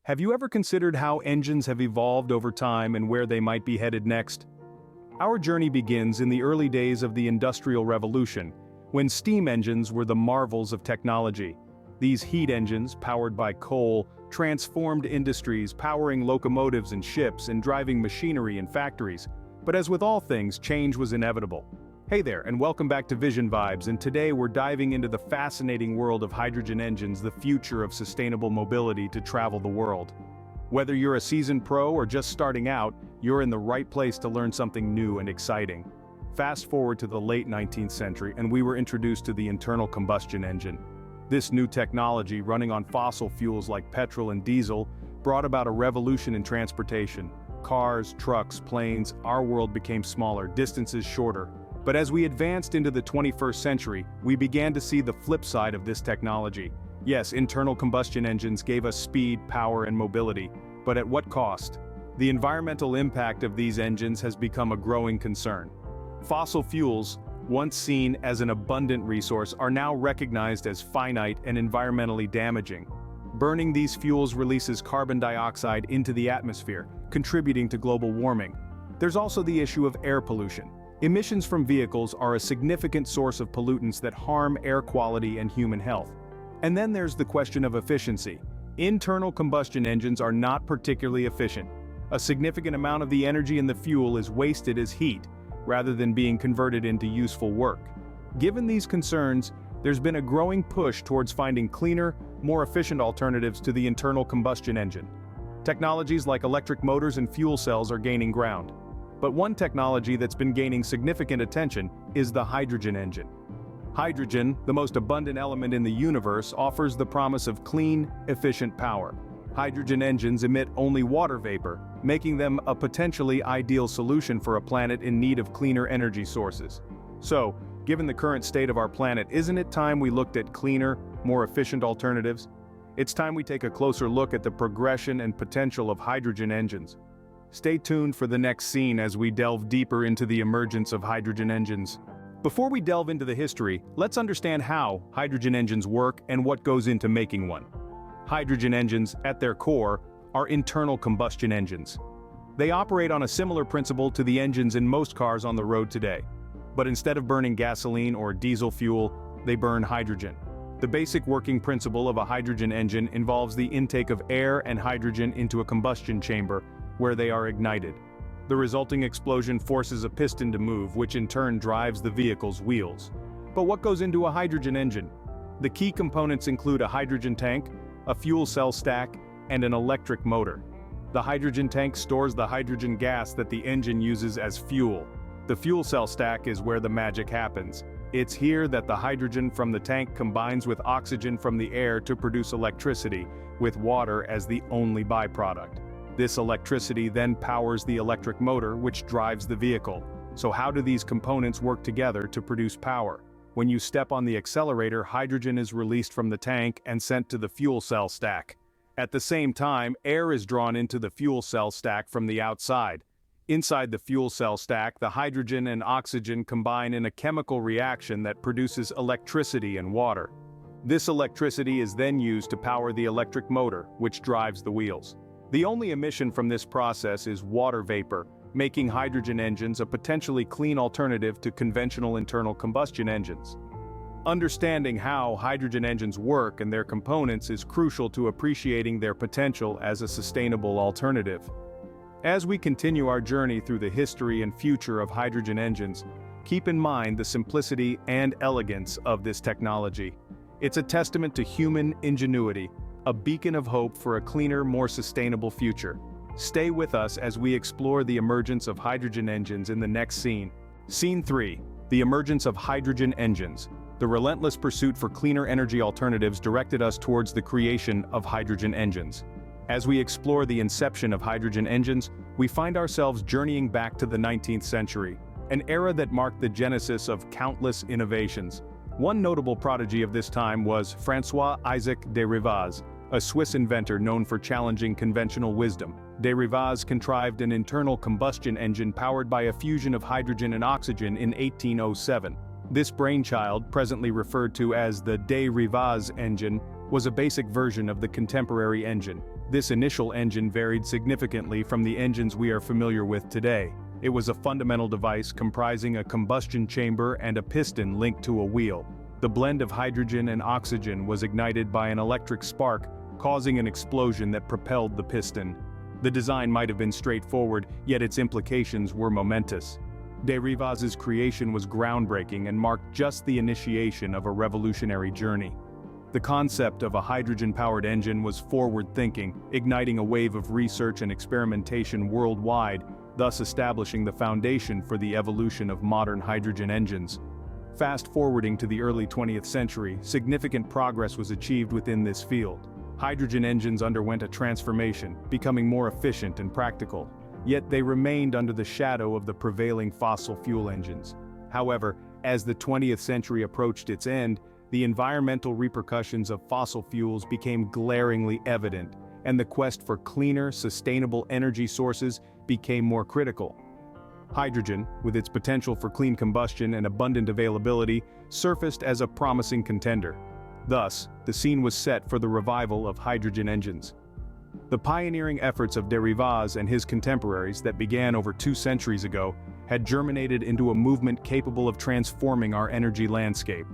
Have you ever considered how engines have evolved over time and where they might be headed next? Our journey begins in the early days of the Industrial Revolution, when steam engines were the marvels of technology. These heat engines, powered by coal, transformed industries, powering locomotives and ships and driving machinery in factories. But as with all things, change was inevitable. Hey there, and welcome back to Vision Vibes, and today we're diving into the fascinating world of hydrogen engines, the future of sustainable mobility to travel the world. Whether you're a seasoned pro or just starting out, you're in the right place to learn something new and exciting. Fast forward to the late 19th century, and we were introduced to the internal combustion engine. This new technology, running on fossil fuels like petrol and diesel, brought about a revolution in transportation. Cars, trucks, planes, our world became smaller, distances shorter. But as we advanced into the 21st century, we began to see the flip side of this technology. Yes, internal combustion engines gave us speed, power, and mobility, but at what cost? The environmental impact of these engines has become a growing concern. Fossil fuels, once seen as an abundant resource, are now recognized as finite and environmentally damaging. Burning these fuels releases carbon dioxide into the atmosphere, contributing to global warming. There's also the issue of air pollution. Emissions from vehicles are a significant source of pollutants that harm air quality and human health. And then there's the question of efficiency. Internal combustion engines are not particularly efficient. A significant amount of the energy in the fuel is wasted as heat, rather than being converted into useful work. Given these concerns, there's been a growing push towards finding cleaner, more efficient alternatives to the internal combustion engine. Technologies like electric motors and fuel cells are gaining ground. But one technology that's been gaining significant attention is the hydrogen engine. Hydrogen, the most abundant element in the universe, offers the promise of clean, efficient power. Hydrogen engines emit only water vapor, making them a potentially ideal solution for a planet in need of cleaner energy sources. So, given the current state of our planet, isn't it time we looked at cleaner, more efficient alternatives? It's time we take a closer look at the progression and potential of hydrogen engines. Stay tuned for the next scene as we delve deeper into the emergence of hydrogen engines. Before we delve into the history, let's understand how hydrogen engines work and what goes into making one. Hydrogen engines, at their core, are internal combustion engines. They operate on a similar principle to the engines in most cars on the road today. But instead of burning gasoline or diesel fuel, they burn hydrogen. The basic working principle of a hydrogen engine involves the intake of air and hydrogen into a combustion chamber, where they are ignited. The resulting explosion forces a piston to move, which in turn drives the vehicle's wheels. But what goes into a hydrogen engine? The key components include a hydrogen tank, a fuel cell stack, and an electric motor. The hydrogen tank stores the hydrogen gas that the engine uses as fuel. The fuel cell stack is where the magic happens. It's here that the hydrogen from the tank combines with oxygen from the air to produce electricity, with water as the only byproduct. This electricity then powers the electric motor, which drives the vehicle. So how do these components work together to produce power? When you step on the accelerator, hydrogen is released from the tank and sent to the fuel cell stack. At the same time, air is drawn into the fuel cell stack from the outside. Inside the fuel cell stack, the hydrogen and oxygen combine in a chemical reaction that produces electricity and water. This electricity is then used to power the electric motor, which drives the wheels. The only emission from this process is water vapor, making hydrogen engines a potentially clean alternative to conventional internal combustion engines. Understanding how hydrogen engines work and their components is crucial to appreciating their potential as a sustainable alternative. As we continue our journey through the history and future of hydrogen engines, keep in mind the simplicity and elegance of this technology. It's a testament to human ingenuity, a beacon of hope for a cleaner, more sustainable future. Stay with us as we explore the emergence of hydrogen engines in the next scene. Scene 3. The emergence of hydrogen engines. The relentless pursuit for cleaner energy alternatives directed us towards the creation of hydrogen engines. As we explore the inception of hydrogen engines, we find ourselves journeying back to the 19th century, an era that marked the genesis of countless innovations. One notable prodigy of this time was François-Isaac de Rivaz, a Swiss inventor known for challenging conventional wisdom. De Rivaz contrived an internal combustion engine powered by a fusion of hydrogen and oxygen in 1807. This brainchild, presently referred to as the de Rivaz engine, was a basic version of the contemporary engine. This initial engine varied significantly from the engines we are familiar with today. It was a fundamental device comprising a combustion chamber and a piston linked to a wheel. The blend of hydrogen and oxygen was ignited by an electric spark, causing an explosion that propelled the piston. The design might have been straightforward, yet its implications were momentous. De Rivaz's creation was groundbreaking and marked just the initiation of a revolutionary journey. The concept of a hydrogen-powered engine was forward-thinking, igniting a wave of research and experimentation worldwide, thus establishing the foundation for the evolution of modern hydrogen engines. Fast-forwarding to the early 20th century, significant progress was achieved within this field. Hydrogen engines underwent a transformation, becoming more efficient and practical. Yet they remained under the shadow of the prevailing fossil fuel engines. However, as the 20th century approached its end, the environmental repercussions of fossil fuels became glaringly evident, and the quest for cleaner, sustainable energy sources became more critical. Hydrogen, with its potential for clean combustion and abundant availability, surfaced as a promising contender. Thus, the scene was set for the revival of hydrogen engines. The pioneering efforts of de Rivaz and his contemporaries that began over 2 centuries ago had germinated into a movement capable of transforming our energy landscape.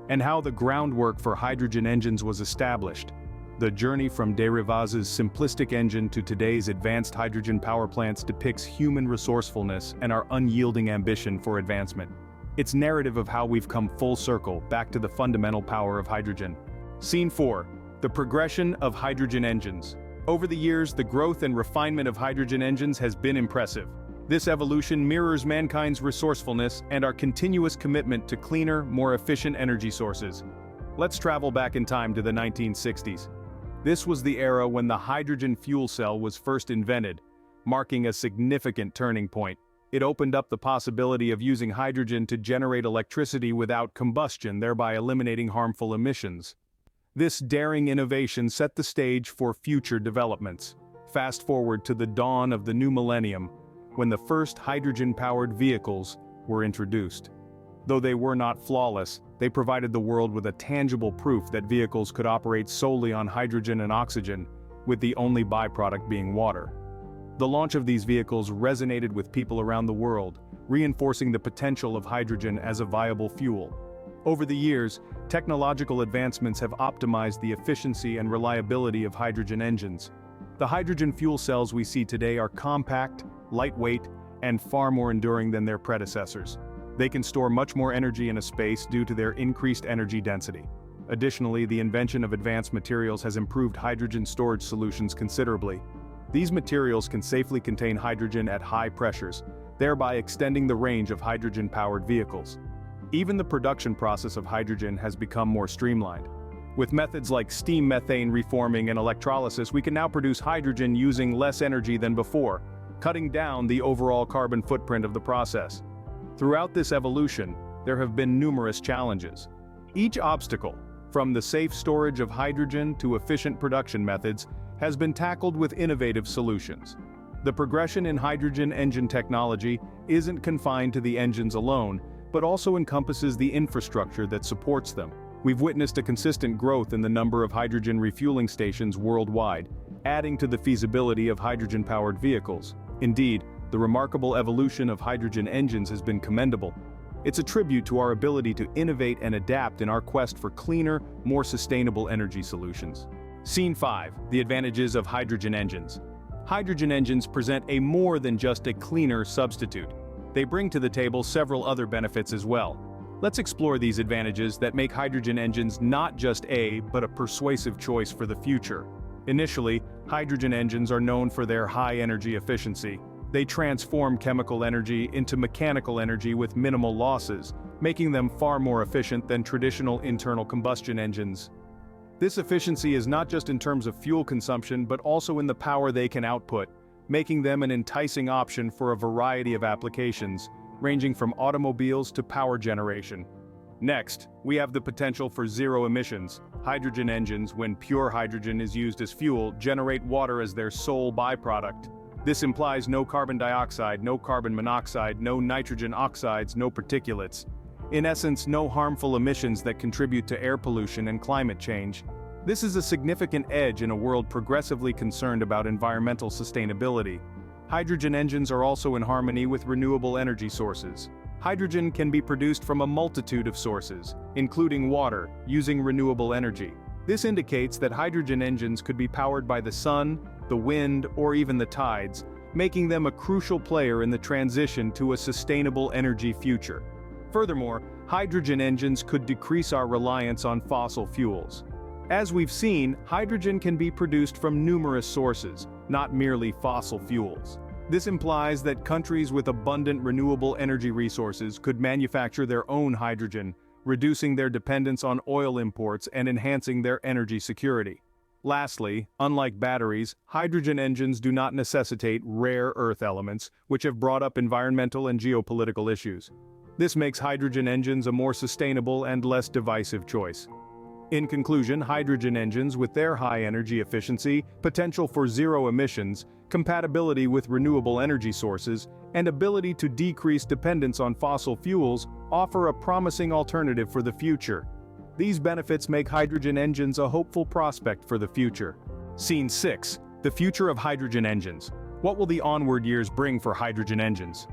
And how the groundwork for hydrogen engines was established. The journey from de Rivaz's simplistic engine to today's advanced hydrogen power plants depicts human resourcefulness and our unyielding ambition for advancement. It's narrative of how we've come full circle back to the fundamental power of hydrogen. Scene 4. The progression of hydrogen engines. Over the years, the growth and refinement of hydrogen engines has been impressive. This evolution mirrors mankind's resourcefulness and our continuous commitment to cleaner, more efficient energy sources. Let's travel back in time to the 1960s. This was the era when the hydrogen fuel cell was first invented, marking a significant turning point. It opened up the possibility of using hydrogen to generate electricity without combustion, thereby eliminating harmful emissions. This daring innovation set the stage for future developments. Fast forward to the dawn of the new millennium, when the first hydrogen-powered vehicles were introduced. Though they were not flawless, they provided the world with a tangible proof that vehicles could operate solely on hydrogen and oxygen, with the only byproduct being water. The launch of these vehicles resonated with people around the world, reinforcing the potential of hydrogen as a viable fuel. Over the years, technological advancements have optimized the efficiency and reliability of hydrogen engines. The hydrogen fuel cells we see today are compact, lightweight, and far more enduring than their predecessors. They can store much more energy in a space due to their increased energy density. Additionally, the invention of advanced materials has improved hydrogen storage solutions considerably. These materials can safely contain hydrogen at high pressures, thereby extending the range of hydrogen-powered vehicles. Even the production process of hydrogen has become more streamlined. With methods like steam methane reforming and electrolysis, we can now produce hydrogen using less energy than before, cutting down the overall carbon footprint of the process. Throughout this evolution, there have been numerous challenges. Each obstacle, from the safe storage of hydrogen to efficient production methods, has been tackled with innovative solutions. The progression in hydrogen engine technology isn't confined to the engines alone, but also encompasses the infrastructure that supports them. We've witnessed a consistent growth in the number of hydrogen refueling stations worldwide, adding to the feasibility of hydrogen-powered vehicles. Indeed, the remarkable evolution of hydrogen engines has been commendable. It's a tribute to our ability to innovate and adapt in our quest for cleaner, more sustainable energy solutions. Scene 5. The advantages of hydrogen engines. Hydrogen engines present a more than just a cleaner substitute. They bring to the table several other benefits as well. Let's explore these advantages that make hydrogen engines not just but a persuasive choice for the future. Initially, hydrogen engines are known for their high energy efficiency. They transform chemical energy into mechanical energy with minimal losses, making them far more efficient than traditional internal combustion engines. This efficiency is not just in terms of fuel consumption but also in the power they can output, making them an enticing option for a variety of applications, ranging from automobiles to power generation. Next, we have the potential for zero emissions. Hydrogen engines, when pure hydrogen is used as fuel, generate water as their sole byproduct. This implies no carbon dioxide, no carbon monoxide, no nitrogen oxides, no particulates. In essence, no harmful emissions that contribute to air pollution and climate change. This is a significant edge in a world progressively concerned about environmental sustainability. Hydrogen engines are also in harmony with renewable energy sources. Hydrogen can be produced from a multitude of sources, including water, using renewable energy. This indicates that hydrogen engines could be powered by the sun, the wind, or even the tides, making them a crucial player in the transition to a sustainable energy future. Furthermore, hydrogen engines could decrease our reliance on fossil fuels. As we've seen, hydrogen can be produced from numerous sources, not merely fossil fuels. This implies that countries with abundant renewable energy resources could manufacture their own hydrogen, reducing their dependence on oil imports and enhancing their energy security. Lastly, unlike batteries, hydrogen engines do not necessitate rare earth elements, which have brought up environmental and geopolitical issues. This makes hydrogen engines a more sustainable and less divisive choice. In conclusion, hydrogen engines, with their high energy efficiency, potential for zero emissions, compatibility with renewable energy sources, and ability to decrease dependence on fossil fuels, offer a promising alternative for the future. These benefits make hydrogen engines a hopeful prospect for the future. Scene 6. The future of hydrogen engines. What will the onward years bring for hydrogen engines?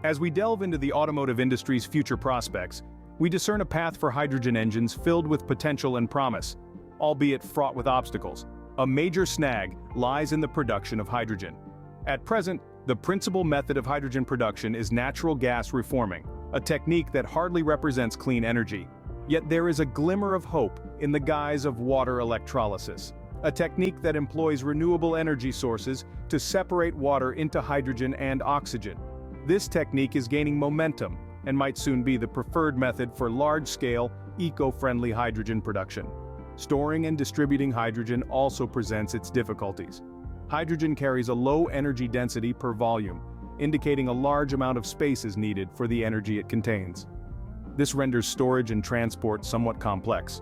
As we delve into the automotive industry's future prospects, we discern a path for hydrogen engines filled with potential and promise, albeit fraught with obstacles. A major snag lies in the production of hydrogen. At present, the principal method of hydrogen production is natural gas reforming, a technique that hardly represents clean energy. Yet there is a glimmer of hope in the guise of water electrolysis, a technique that employs renewable energy sources to separate water into hydrogen and oxygen. This technique is gaining momentum and might soon be the preferred method for large-scale, eco-friendly hydrogen production. Storing and distributing hydrogen also presents its difficulties. Hydrogen carries a low energy density per volume, indicating a large amount of space is needed for the energy it contains. This renders storage and transport somewhat complex.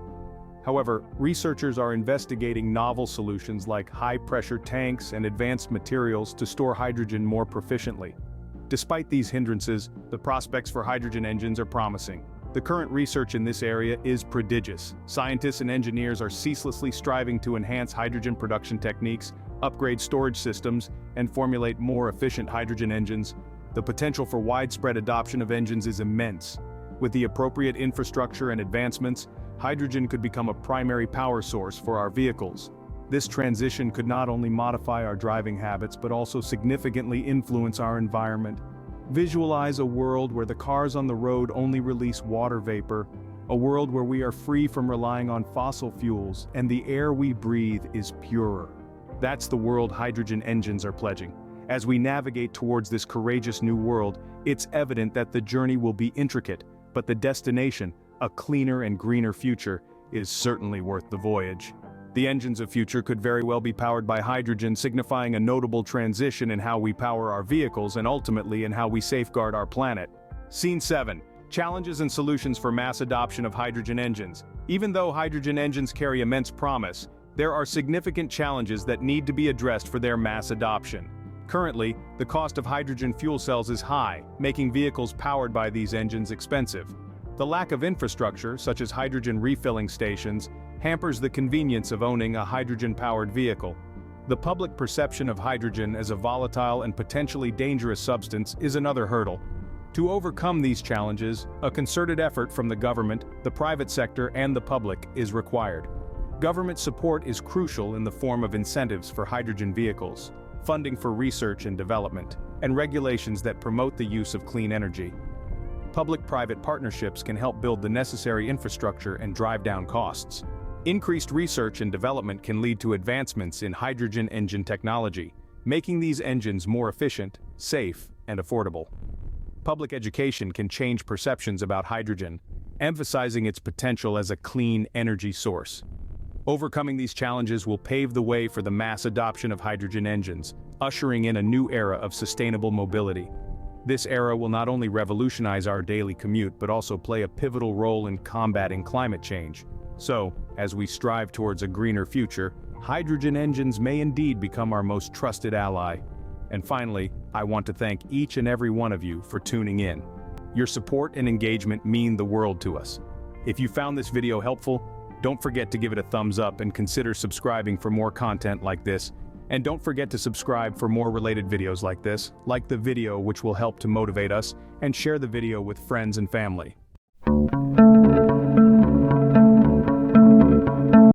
However, researchers are investigating novel solutions like high-pressure tanks and advanced materials to store hydrogen more proficiently. Despite these hindrances, the prospects for hydrogen engines are promising. The current research in this area is prodigious. Scientists and engineers are ceaselessly striving to enhance hydrogen production techniques, upgrade storage systems, and formulate more efficient hydrogen engines. The potential for widespread adoption of engines is immense. With the appropriate infrastructure and advancements, hydrogen could become a primary power source for our vehicles. This transition could not only modify our driving habits but also significantly influence our environment. Visualize a world where the cars on the road only release water vapor, a world where we are free from relying on fossil fuels and the air we breathe is purer. That's the world hydrogen engines are pledging. As we navigate towards this courageous new world, it's evident that the journey will be intricate, but the destination, a cleaner and greener future, is certainly worth the voyage. The engines of future could very well be powered by hydrogen, signifying a notable transition in how we power our vehicles and ultimately in how we safeguard our planet. Scene 7. Challenges and solutions for mass adoption of hydrogen engines. Even though hydrogen engines carry immense promise, there are significant challenges that need to be addressed for their mass adoption. Currently, the cost of hydrogen fuel cells is high, making vehicles powered by these engines expensive. The lack of infrastructure, such as hydrogen refilling stations, hampers the convenience of owning a hydrogen-powered vehicle. The public perception of hydrogen as a volatile and potentially dangerous substance is another hurdle. To overcome these challenges, a concerted effort from the government, the private sector, and the public is required. Government support is crucial in the form of incentives for hydrogen vehicles, funding for research and development, and regulations that promote the use of clean energy. Public-private partnerships can help build the necessary infrastructure and drive down costs. Increased research and development can lead to advancements in hydrogen engine technology, making these engines more efficient, safe, and affordable. Public education can change perceptions about hydrogen, emphasizing its potential as a clean energy source. Overcoming these challenges will pave the way for the mass adoption of hydrogen engines, ushering in a new era of sustainable mobility. This era will not only revolutionize our daily commute but also play a pivotal role in combating climate change. So, as we strive towards a greener future, hydrogen engines may indeed become our most trusted ally. And finally, I want to thank each and every one of you for tuning in. Your support and engagement mean the world to us. If you found this video helpful, Don't forget to give it a thumbs up and consider subscribing for more content like this. And don't forget to subscribe for more related videos like this, like the video which will help to motivate us, and share the video with friends and family.